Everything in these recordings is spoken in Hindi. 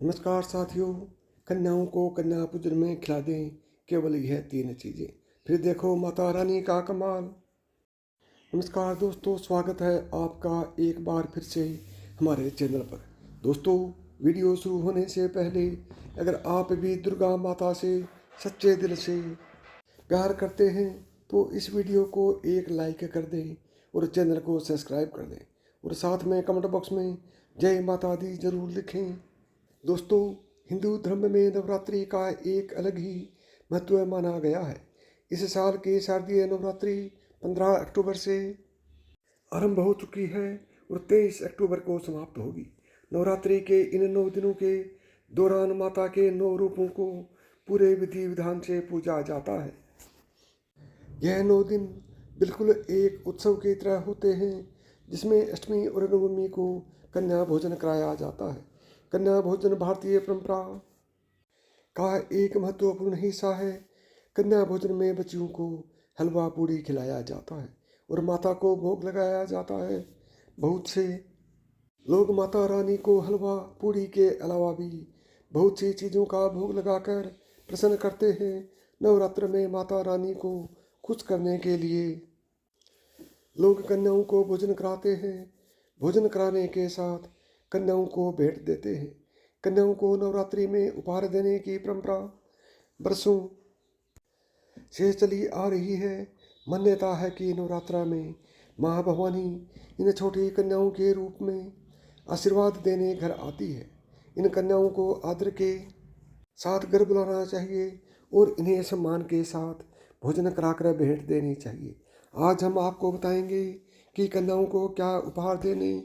नमस्कार साथियों। कन्याओं को कन्या पूजन में खिला दें केवल यह 3 चीज़ें, फिर देखो माता रानी का कमाल। नमस्कार दोस्तों, स्वागत है आपका एक बार फिर से हमारे चैनल पर। दोस्तों, वीडियो शुरू होने से पहले अगर आप भी दुर्गा माता से सच्चे दिल से प्यार करते हैं तो इस वीडियो को एक लाइक कर दें और चैनल को सब्सक्राइब कर दें और साथ में कमेंट बॉक्स में जय माता दी जरूर लिखें। दोस्तों, हिंदू धर्म में नवरात्रि का एक अलग ही महत्व माना गया है। इस साल की शारदीय नवरात्रि 15 अक्टूबर से आरंभ हो चुकी है और 23 अक्टूबर को समाप्त होगी। नवरात्रि के इन 9 दिनों के दौरान माता के 9 रूपों को पूरे विधि विधान से पूजा जाता है। यह 9 दिन बिल्कुल एक उत्सव की तरह होते हैं, जिसमें अष्टमी और नवमी को कन्या भोजन कराया जाता है। कन्या भोजन भारतीय परंपरा का एक महत्वपूर्ण हिस्सा है। कन्या भोजन में बच्चियों को हलवा पूड़ी खिलाया जाता है और माता को भोग लगाया जाता है। बहुत से लोग माता रानी को हलवा पूड़ी के अलावा भी बहुत सी चीज़ों का भोग लगाकर प्रसन्न करते हैं। नवरात्र में माता रानी को खुश करने के लिए लोग कन्याओं को भोजन कराते हैं। भोजन कराने के साथ कन्याओं को भेंट देते हैं। कन्याओं को नवरात्रि में उपहार देने की परंपरा बरसों से चली आ रही है। मान्यता है कि नवरात्रा में माँ भवानी इन छोटी कन्याओं के रूप में आशीर्वाद देने घर आती है। इन कन्याओं को आदर के साथ घर बुलाना चाहिए और इन्हें सम्मान के साथ भोजन कराकर भेंट देनी चाहिए। आज हम आपको बताएंगे कि कन्याओं को क्या उपहार देने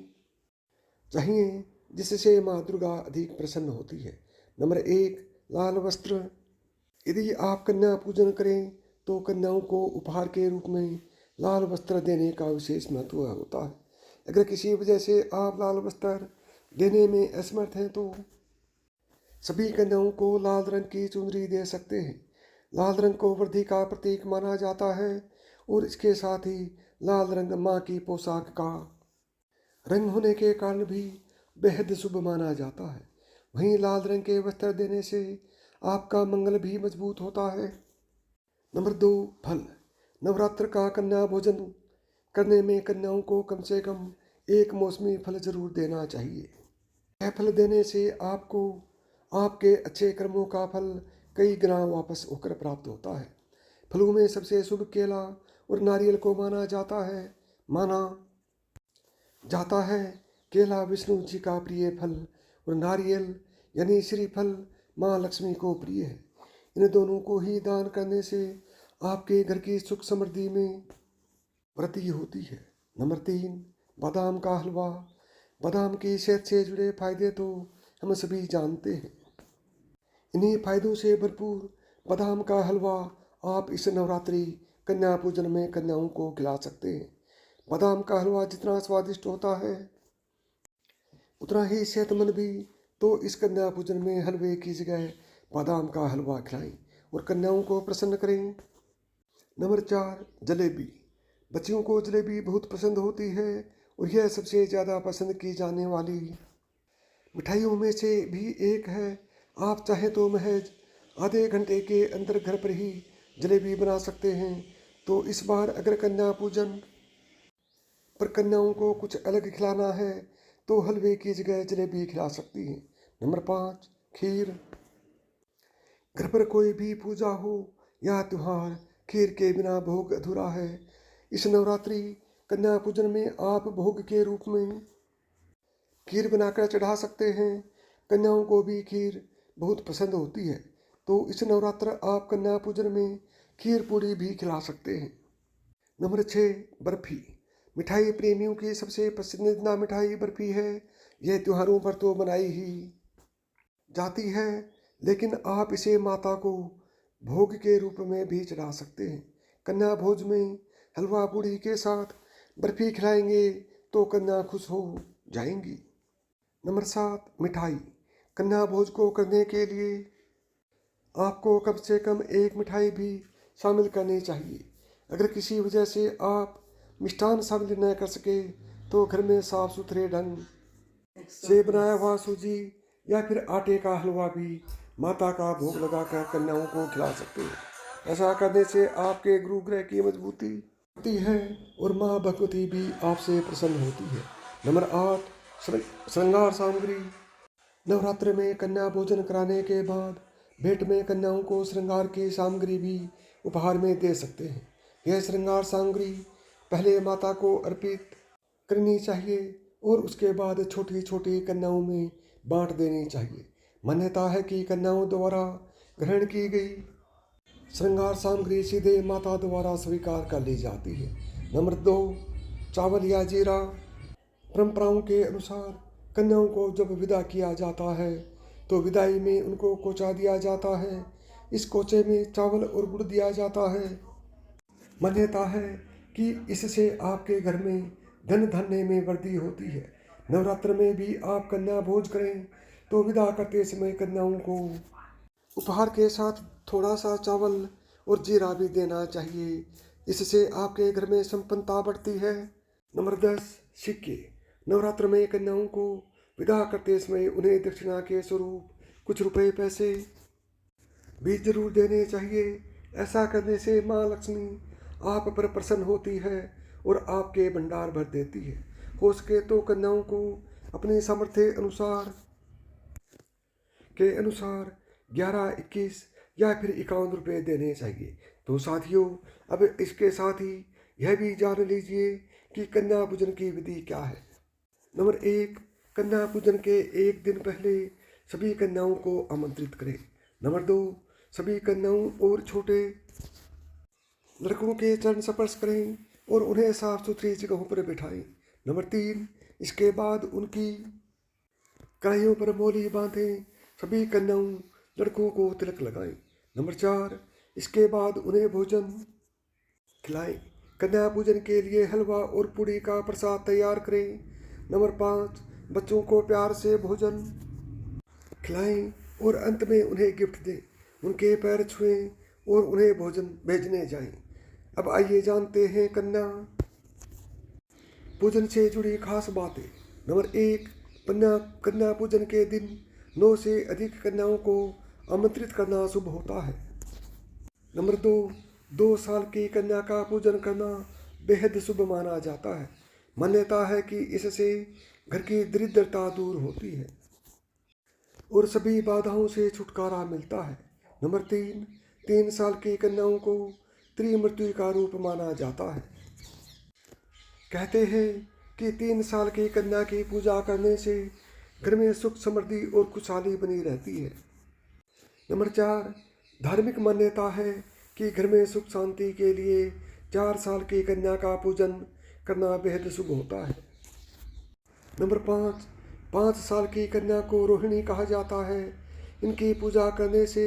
चाहिए जिससे माँ दुर्गा अधिक प्रसन्न होती है। नंबर 1, लाल वस्त्र। यदि आप कन्या पूजन करें तो कन्याओं को उपहार के रूप में लाल वस्त्र देने का विशेष महत्व होता है। अगर किसी वजह से आप लाल वस्त्र देने में असमर्थ हैं तो सभी कन्याओं को लाल रंग की चुनरी दे सकते हैं। लाल रंग को वृद्धि का प्रतीक माना जाता है और इसके साथ ही लाल रंग माँ की पोशाक का रंग होने के कारण भी बेहद शुभ माना जाता है। वहीं लाल रंग के वस्त्र देने से आपका मंगल भी मजबूत होता है। नंबर 2, फल। नवरात्र का कन्या भोजन करने में कन्याओं को कम से कम एक मौसमी फल जरूर देना चाहिए। यह फल देने से आपको आपके अच्छे कर्मों का फल कई गुना वापस होकर प्राप्त होता है। फलों में सबसे शुभ केला और नारियल को माना जाता है। केला विष्णु जी का प्रिय फल और नारियल यानी श्रीफल माँ लक्ष्मी को प्रिय है। इन दोनों को ही दान करने से आपके घर की सुख समृद्धि में वृद्धि होती है। नंबर 3, बादाम का हलवा। बादाम की सेहत से जुड़े फायदे तो हम सभी जानते हैं। इन्हीं फायदों से भरपूर बादाम का हलवा आप इस नवरात्रि कन्या पूजन में कन्याओं को खिला सकते हैं। बादाम का हलवा जितना स्वादिष्ट होता है उतना ही सेहतमंद भी। तो इस कन्या पूजन में हलवे की जगह बादाम का हलवा खिलाएं और कन्याओं को प्रसन्न करें। नंबर 4, जलेबी। बच्चियों को जलेबी बहुत पसंद होती है और यह सबसे ज़्यादा पसंद की जाने वाली मिठाइयों में से भी एक है। आप चाहें तो महज आधे घंटे के अंदर घर पर ही जलेबी बना सकते हैं। तो इस बार अगर कन्या पूजन पर कन्याओं को कुछ अलग खिलाना है तो हलवे की जगह जलेबी खिला सकती हैं। नंबर 5, खीर। घर पर कोई भी पूजा हो या त्यौहार, खीर के बिना भोग अधूरा है। इस नवरात्रि कन्या पूजन में आप भोग के रूप में खीर बनाकर चढ़ा सकते हैं। कन्याओं को भी खीर बहुत पसंद होती है, तो इस नवरात्र आप कन्या पूजन में खीर पूड़ी भी खिला सकते हैं। नंबर 6, बर्फी। मिठाई प्रेमियों की सबसे पसंदीदा मिठाई बर्फी है। यह त्योहारों पर तो बनाई ही जाती है, लेकिन आप इसे माता को भोग के रूप में भी चढ़ा सकते हैं। कन्या भोज में हलवा पूड़ी के साथ बर्फी खिलाएंगे तो कन्या खुश हो जाएंगी। नंबर 7, मिठाई। कन्या भोज को करने के लिए आपको कम से कम एक मिठाई भी शामिल करनी चाहिए। अगर किसी वजह से आप मिष्ठान शामिल न कर सके तो घर में साफ सुथरे ढंग से बनाया हुआ सूजी या फिर आटे का हलवा भी माता का भोग लगाकर कन्याओं को खिला सकते हैं। ऐसा करने से आपके गुरु ग्रह की मजबूती होती है और माँ भगवती भी आपसे प्रसन्न होती है। नंबर 8, श्रृंगार सामग्री। नवरात्र में कन्या भोजन कराने के बाद भेंट में कन्याओं को श्रृंगार की सामग्री भी उपहार में दे सकते हैं। यह श्रृंगार सामग्री पहले माता को अर्पित करनी चाहिए और उसके बाद छोटी छोटी कन्याओं में बांट देनी चाहिए। मान्यता है कि कन्याओं द्वारा ग्रहण की गई श्रृंगार सामग्री सीधे माता द्वारा स्वीकार कर ली जाती है। नंबर 2, चावल या जीरा। परंपराओं के अनुसार कन्याओं को जब विदा किया जाता है तो विदाई में उनको कोचा दिया जाता है। इस कोचे में चावल और गुड़ दिया जाता है। मान्यता है कि इससे आपके घर में धन धान्य में वृद्धि होती है। नवरात्र में भी आप कन्या भोज करें तो विदा करते समय कन्याओं को उपहार के साथ थोड़ा सा चावल और जीरा भी देना चाहिए। इससे आपके घर में संपन्नता बढ़ती है। नंबर 10, सिक्के। नवरात्र में कन्याओं को विदा करते समय उन्हें दक्षिणा के स्वरूप कुछ रुपए पैसे भी जरूर देने चाहिए। ऐसा करने से माँ लक्ष्मी आप पर प्रसन्न होती है और आपके भंडार भर देती है। हो सके तो कन्याओं को अपने सामर्थ्य के अनुसार 11, 21 या फिर 51 रुपये देने चाहिए। तो साथियों, अब इसके साथ ही यह भी जान लीजिए कि कन्या पूजन की विधि क्या है। नंबर 1, कन्या पूजन के एक दिन पहले सभी कन्याओं को आमंत्रित करें। नंबर 2, सभी कन्याओं और छोटे लड़कों के चरण स्पर्श करें और उन्हें साफ सुथरी जगहों पर बिठाएं। नंबर 3, इसके बाद उनकी कलाइयों पर मोली बांधें। सभी कन्याओं लड़कों को तिलक लगाएं। नंबर 4, इसके बाद उन्हें भोजन खिलाएं। कन्या पूजन के लिए हलवा और पूड़ी का प्रसाद तैयार करें। नंबर 5, बच्चों को प्यार से भोजन खिलाएं और अंत में उन्हें गिफ्ट दें। उनके पैर छुएं और उन्हें भोजन भेजने जाएं। अब आइए जानते हैं कन्या पूजन से जुड़ी खास बातें। नंबर 1, कन्या पूजन के दिन 9 से अधिक कन्याओं को आमंत्रित करना शुभ होता है। नंबर 2 साल की कन्या का पूजन करना बेहद शुभ माना जाता है। मान्यता है कि इससे घर की दरिद्रता दूर होती है और सभी बाधाओं से छुटकारा मिलता है। नंबर 3 साल की कन्याओं को त्रिमूर्ति का रूप माना जाता है। कहते हैं कि 3 साल की कन्या की पूजा करने से घर में सुख समृद्धि और खुशहाली बनी रहती है। नंबर 4, धार्मिक मान्यता है कि घर में सुख शांति के लिए 4 साल की कन्या का पूजन करना बेहद शुभ होता है। नंबर 5 साल की कन्या को रोहिणी कहा जाता है। इनकी पूजा करने से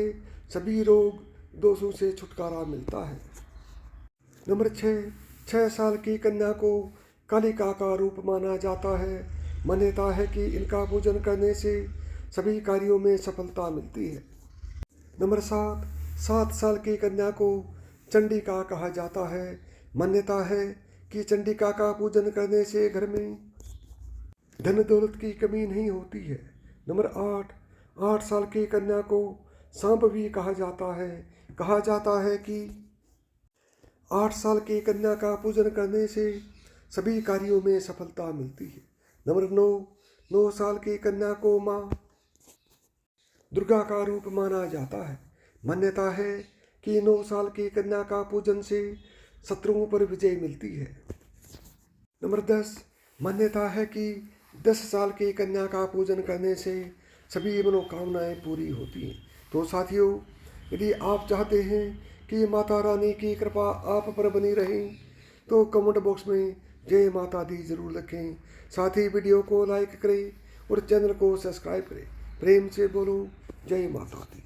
सभी रोग दोषों से छुटकारा मिलता है। नंबर 6 साल की कन्या को कालिका का रूप माना जाता है। मान्यता है कि इनका पूजन करने से सभी कार्यों में सफलता मिलती है। नंबर 7 साल की कन्या को चंडिका कहा जाता है। मान्यता है कि चंडिका का पूजन करने से घर में धन दौलत की कमी नहीं होती है। नंबर 8 साल की कन्या को सांभवी कहा जाता है। कहा जाता है कि 8 साल की कन्या का पूजन करने से सभी कार्यों में सफलता मिलती है। नंबर 9 साल की कन्या को माँ दुर्गा का रूप माना जाता है। मान्यता है कि 9 साल की कन्या का पूजन से शत्रुओं पर विजय मिलती है। नंबर 10, मान्यता है कि 10 साल की कन्या का पूजन करने से सभी मनोकामनाएं पूरी होती हैं। तो साथियों, यदि आप चाहते हैं कि माता रानी की कृपा आप पर बनी रहे तो कमेंट बॉक्स में जय माता दी जरूर लिखें। साथ ही वीडियो को लाइक करें और चैनल को सब्सक्राइब करें। प्रेम से बोलो जय माता दी।